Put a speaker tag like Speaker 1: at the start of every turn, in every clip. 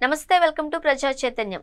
Speaker 1: నమస్తే, welcome to ప్రజా చైతన్యం.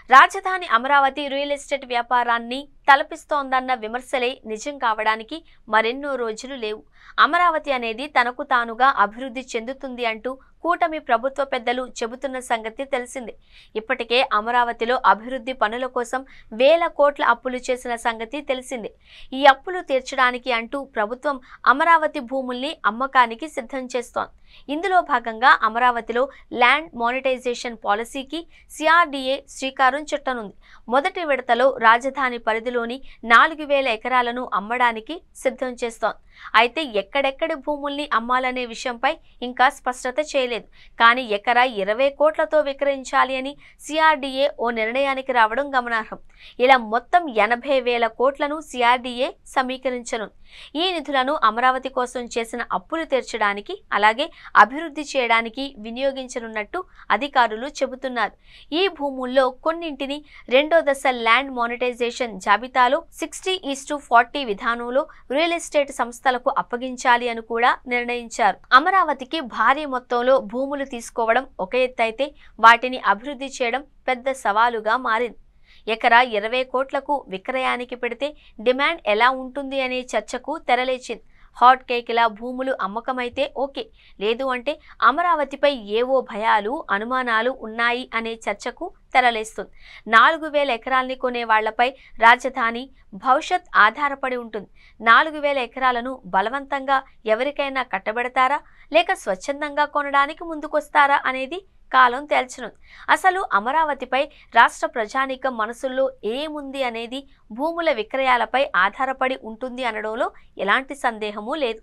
Speaker 1: రాజధాని అమరావతి రియల్ ఎస్టేట్ వ్యాపారాన్ని తలపిస్తోందన్న విమర్శలే నిజం కావడానికి మరెన్నో రోజులు లేవు. అమరావతి అనేది తనకు తానుగా అభివృద్ధి చెందుతుంది అంటూ కూటమి ప్రభుత్వ పెద్దలు చెబుతున్న సంగతి తెలిసిందే. ఇప్పటికే అమరావతిలో అభివృద్ధి పనుల కోసం వేల కోట్ల అప్పులు చేసిన సంగతి తెలిసిందే. ఈ అప్పులు తీర్చడానికి అంటూ ప్రభుత్వం అమరావతి భూముల్ని అమ్మకానికి సిద్ధం చేస్తోంది. ఇందులో భాగంగా అమరావతిలో ల్యాండ్ మానిటైజేషన్ పాలసీకి సిఆర్డీఏ శ్రీకారం చుట్టనుంది. మొదటి విడతలో రాజధాని పరిధిలోని 4000 ఎకరాలను అమ్మడానికి సిద్ధం చేస్తోంది. అయితే ఎక్కడెక్కడి భూముల్ని అమ్మాలనే విషయంపై ఇంకా స్పష్టత చేయలేదు. కానీ ఎకరా 20 కోట్లతో విక్రయించాలి అని సిఆర్డీఏ ఓ నిర్ణయానికి రావడం గమనార్హం. ఇలా మొత్తం 80,000 కోట్లను సిఆర్డీఏ సమీకరించనుంది. ఈ నిధులను అమరావతి కోసం చేసిన అప్పులు తీర్చడానికి, అలాగే అభివృద్ధి చేయడానికి వినియోగించనున్నట్టు అధికారులు చెబుతున్నారు. ఈ భూముల్లో కొన్నింటిని రెండో దశ ల్యాండ్ మానిటైజేషన్ జాబితాలో 60:40 విధానంలో రియల్ ఎస్టేట్ సంస్థలకు అప్పగించాలి అని కూడా నిర్ణయించారు. అమరావతికి భారీ మొత్తంలో భూములు తీసుకోవడం ఒక ఎత్తైతే వాటిని అభివృద్ధి చేయడం పెద్ద సవాలుగా మారింది. ఎకరా 20 కోట్లకు విక్రయానికి పెడితే డిమాండ్ ఎలా ఉంటుంది అనే చర్చకు తెరలేచింది. హాట్ కేకిలా భూములు అమ్మకమైతే ఓకే, లేదు అంటే అమరావతిపై ఏవో భయాలు, అనుమానాలు ఉన్నాయి అనే చర్చకు తెరలేస్తుంది. 4000 ఎకరాల్ని కొనే వాళ్లపై రాజధాని భవిష్యత్ ఆధారపడి ఉంటుంది. 4000 ఎకరాలను బలవంతంగా ఎవరికైనా కట్టబెడతారా, లేక స్వచ్ఛందంగా కొనడానికి ముందుకొస్తారా అనేది కాలం తేల్చనుంది. అసలు అమరావతిపై రాష్ట్ర ప్రజానీకం మనసుల్లో ఏముంది అనేది భూముల విక్రయాలపై ఆధారపడి ఉంటుంది అనడంలో ఎలాంటి సందేహమూ లేదు.